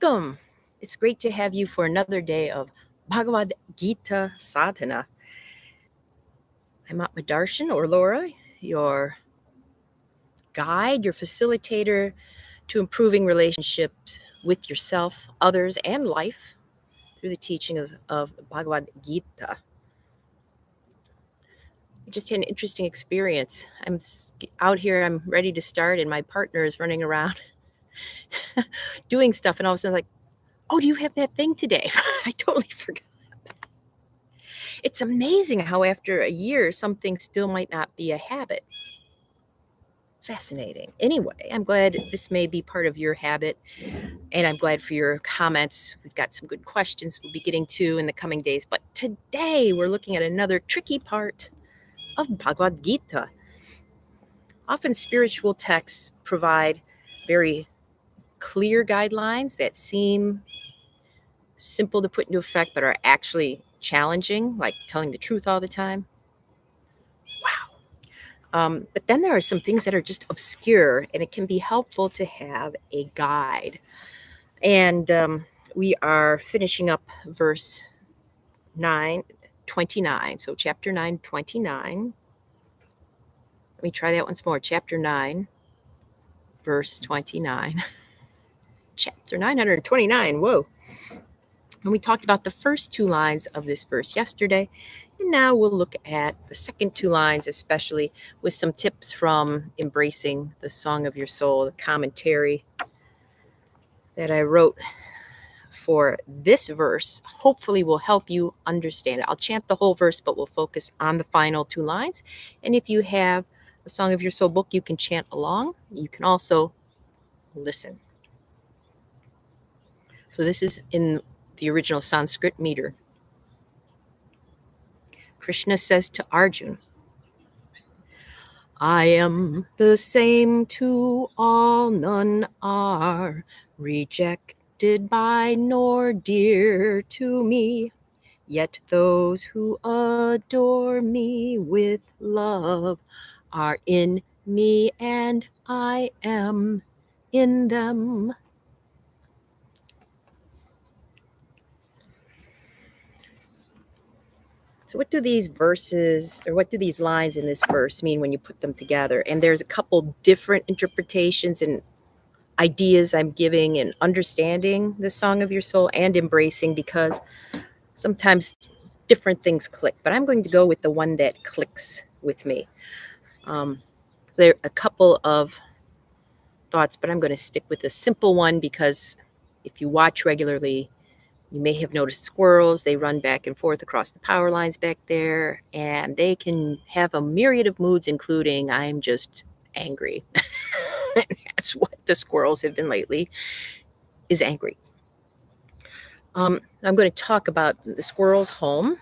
Welcome. It's great to have you for another day of Bhagavad Gita Sadhana. I'm Atmadarshan, or Laura, your guide, your facilitator to improving relationships with yourself, others, and life through the teachings of Bhagavad Gita. I just had an interesting experience. I'm out here, I'm ready to start, and my partner is running around doing stuff, and all of a sudden, like, oh, do you have that thing today? I totally forgot. It's amazing how after a year, something still might not be a habit. Fascinating. Anyway, I'm glad this may be part of your habit, and I'm glad for your comments. We've got some good questions we'll be getting to in the coming days. But today, we're looking at another tricky part of Bhagavad Gita. Often spiritual texts provide very clear guidelines that seem simple to put into effect, but are actually challenging, like telling the truth all the time. Wow. But then there are some things that are just obscure, and it can be helpful to have a guide. And we are finishing up verse 9:29. So chapter 9:29. Let me try that once more. Chapter 9, verse 29. Chapter 929. Whoa. And we talked about the first two lines of this verse yesterday. And now we'll look at the second two lines, especially with some tips from Embracing the Song of Your Soul, the commentary that I wrote for this verse. Hopefully will help you understand it. I'll chant the whole verse, but we'll focus on the final two lines. And if you have a Song of Your Soul book, you can chant along. You can also listen. So this is in the original Sanskrit meter. Krishna says to Arjuna, I am the same to all, none are rejected by nor dear to me. Yet those who adore me with love are in me and I am in them. So what do these verses, or what do these lines in this verse mean when you put them together? And there's a couple different interpretations and ideas I'm giving and understanding the Song of Your Soul and embracing, because sometimes different things click. But I'm going to go with the one that clicks with me. So there are a couple of thoughts, but I'm going to stick with the simple one because if you watch regularly, you may have noticed squirrels. They run back and forth across the power lines back there, and they can have a myriad of moods, including I'm just angry. That's what the squirrels have been lately, is angry. I'm going to talk about the squirrel's home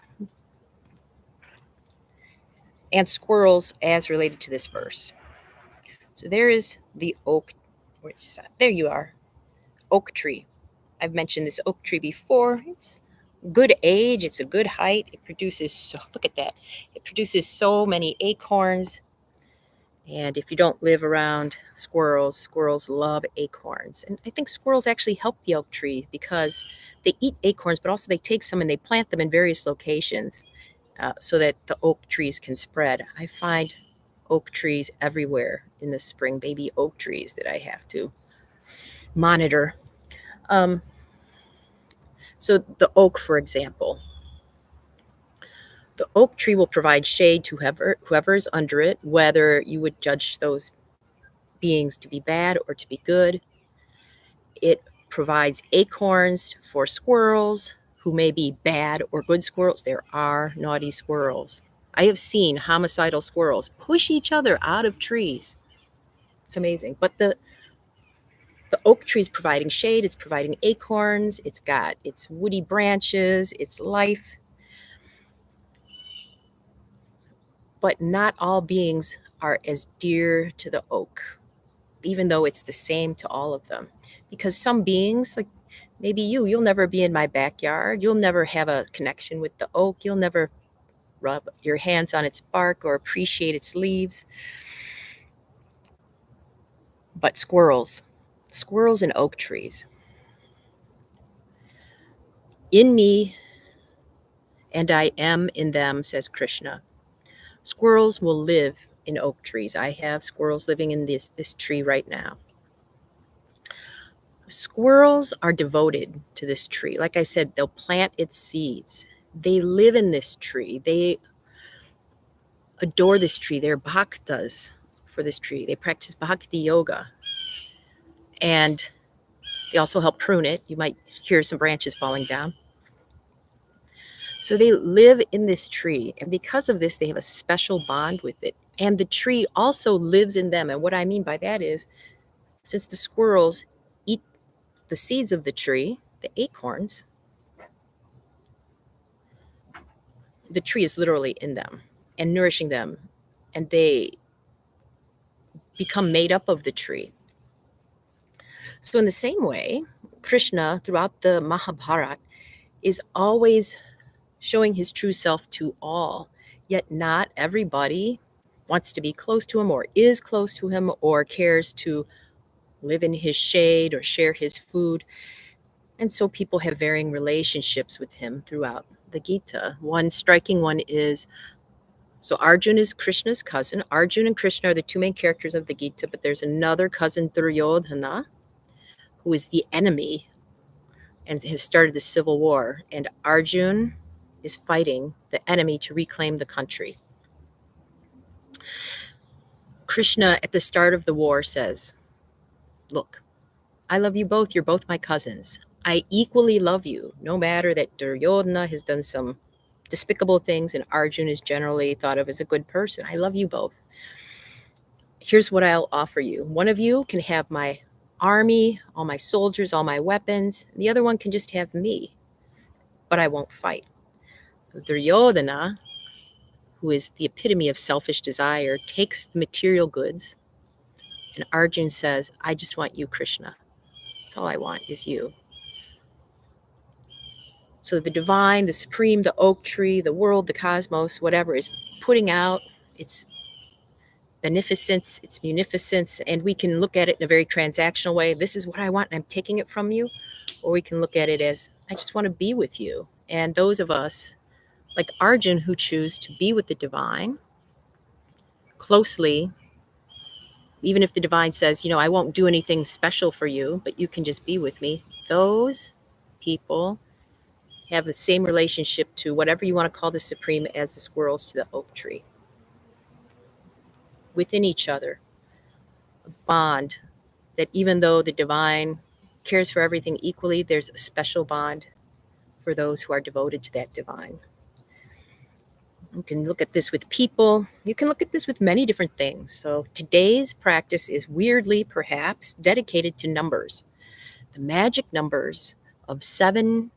and squirrels as related to this verse. So there is the oak. There you are. Oak tree. I've mentioned this oak tree before. It's good age. It's a good height. It produces, look at that. It produces so many acorns. And if you don't live around squirrels, squirrels love acorns. And I think squirrels actually help the oak tree because they eat acorns, but also they take some and they plant them in various locations so that the oak trees can spread. I find oak trees everywhere in the spring, baby oak trees that I have to monitor. So the oak, for example, the oak tree will provide shade to whoever is under it, whether you would judge those beings to be bad or to be good. It provides acorns for squirrels who may be bad or good squirrels. There are naughty squirrels. I have seen homicidal squirrels push each other out of trees. It's amazing. But the oak tree is providing shade, it's providing acorns, it's got its woody branches, its life. But not all beings are as dear to the oak, even though it's the same to all of them. Because some beings, like maybe you'll never be in my backyard. You'll never have a connection with the oak. You'll never rub your hands on its bark or appreciate its leaves. But squirrels and oak trees, In me, and I am in them, says Krishna. Squirrels will live in oak trees. I have squirrels living in this tree right now. Squirrels are devoted to this tree. Like I said, they'll plant its seeds. They live in this tree. They adore this tree. They're bhaktas for this tree. They practice bhakti yoga. And they also help prune it. You might hear some branches falling down. So they live in this tree. And because of this, they have a special bond with it. And the tree also lives in them. And what I mean by that is, since the squirrels eat the seeds of the tree, the acorns, the tree is literally in them and nourishing them. And they become made up of the tree. So, in the same way, Krishna, throughout the Mahabharata, is always showing his true self to all, yet not everybody wants to be close to him or is close to him or cares to live in his shade or share his food. And so people have varying relationships with him throughout the Gita. One striking one is, so Arjun is Krishna's cousin. Arjun and Krishna are the two main characters of the Gita, but there's another cousin, Duryodhana, who is the enemy and has started the civil war. And Arjun is fighting the enemy to reclaim the country. Krishna, at the start of the war, says, look, I love you both. You're both my cousins. I equally love you, no matter that Duryodhana has done some despicable things and Arjun is generally thought of as a good person. I love you both. Here's what I'll offer you. One of you can have my army, all my soldiers, all my weapons. The other one can just have me, but I won't fight. Duryodhana, who is the epitome of selfish desire, takes the material goods, and Arjun says, I just want you, Krishna. That's all I want is you. So the divine, the supreme, the oak tree, the world, the cosmos, whatever, is putting out its beneficence, its munificence, and we can look at it in a very transactional way. This is what I want, and I'm taking it from you. Or we can look at it as, I just want to be with you. And those of us, like Arjun, who choose to be with the divine closely, even if the divine says, I won't do anything special for you, but you can just be with me, those people have the same relationship to whatever you want to call the supreme as the squirrels to the oak tree. Within each other, a bond that even though the divine cares for everything equally, there's a special bond for those who are devoted to that divine. You can look at this with people. You can look at this with many different things. So today's practice is weirdly, perhaps, dedicated to numbers. The magic numbers of 7,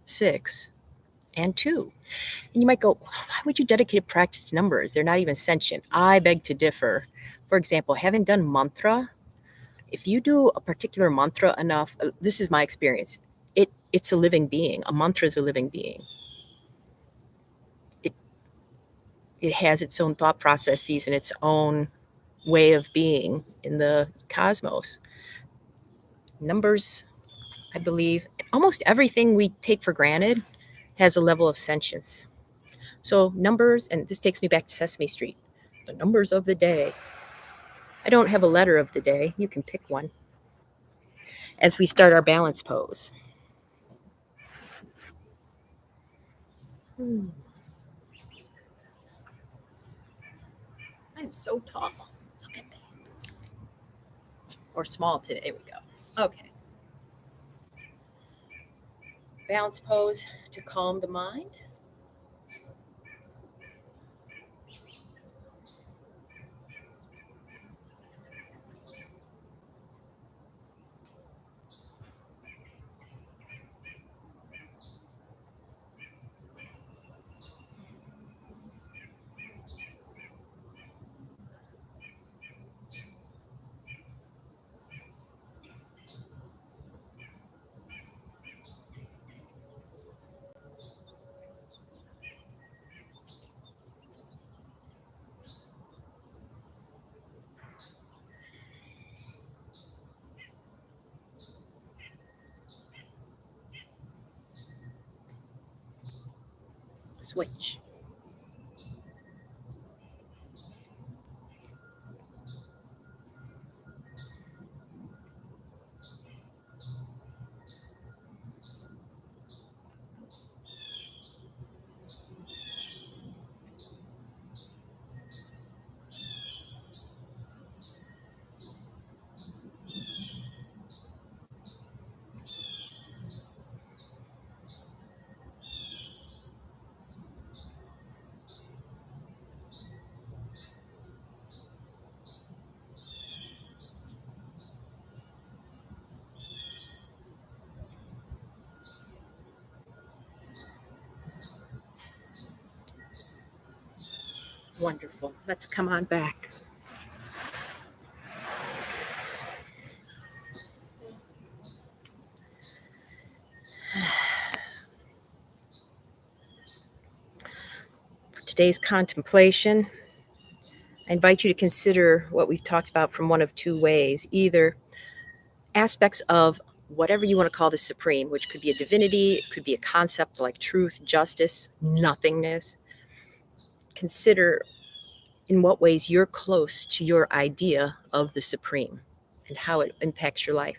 6, and 2. And you might go, why would you dedicate a practice to numbers? They're not even sentient. I beg to differ. For example, having done mantra, if you do a particular mantra enough, this is my experience, it's a living being. A mantra is a living being. It has its own thought processes and its own way of being in the cosmos. Numbers, I believe, almost everything we take for granted has a level of sentience. So numbers, and this takes me back to Sesame Street, the numbers of the day. I don't have a letter of the day. You can pick one. As we start our balance pose. I'm so tall. Look at that. Or small today. There we go. Okay. Balance pose to calm the mind. switch. Wonderful. Let's come on back. For today's contemplation, I invite you to consider what we've talked about from one of two ways. Either aspects of whatever you want to call the supreme, which could be a divinity, it could be a concept like truth, justice, nothingness. Consider in what ways you're close to your idea of the supreme and how it impacts your life.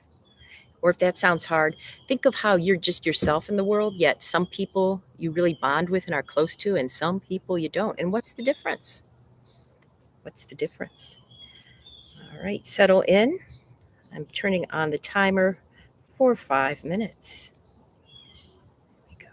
Or if that sounds hard, think of how you're just yourself in the world, yet some people you really bond with and are close to, and some people you don't. And what's the difference? What's the difference? All right, settle in. I'm turning on the timer for 5 minutes. Here we go.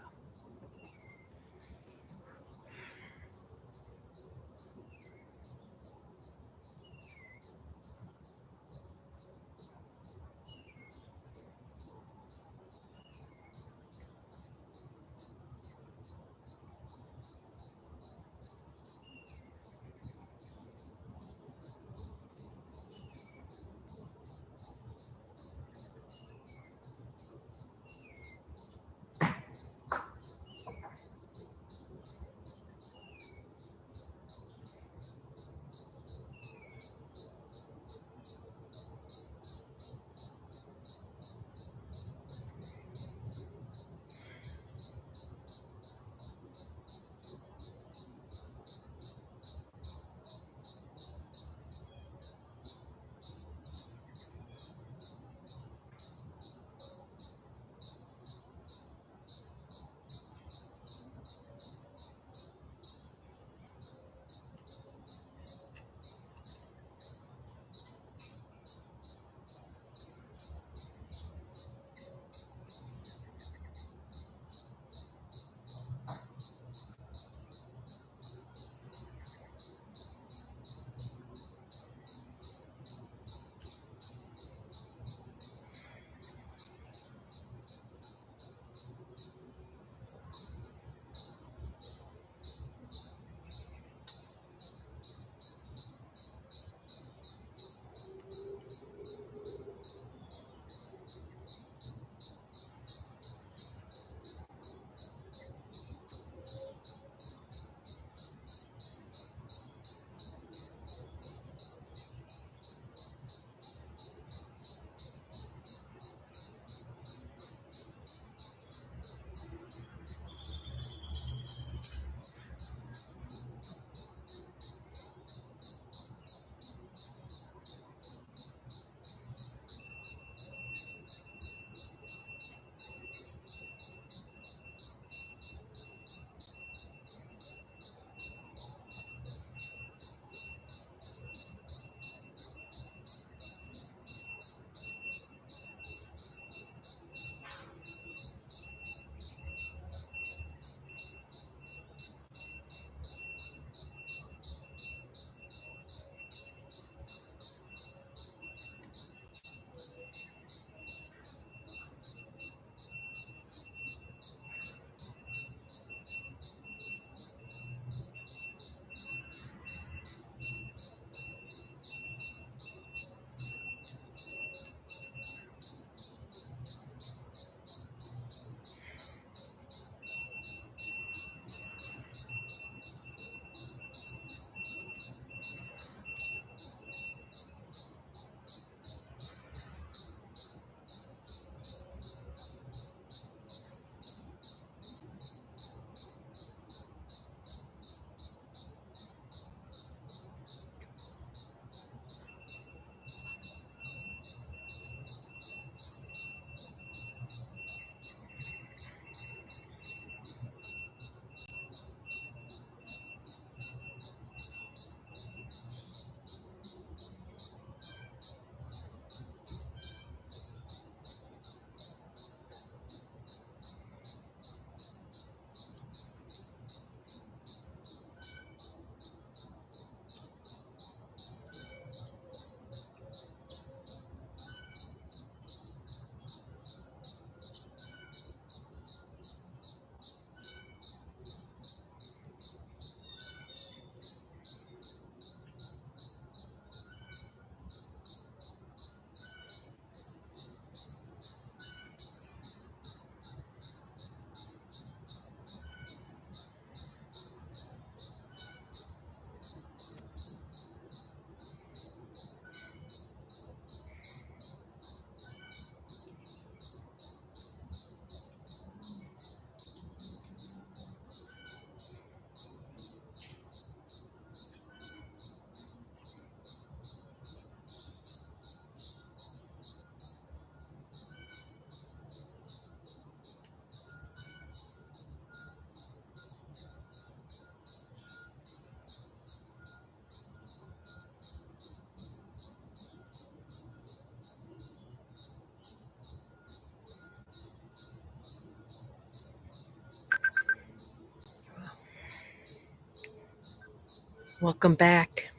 Welcome back.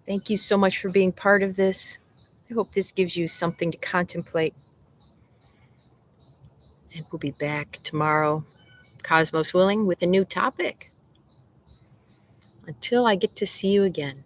Thank you so much for being part of this. I hope this gives you something to contemplate. And we'll be back tomorrow, Cosmos willing, with a new topic. Until I get to see you again.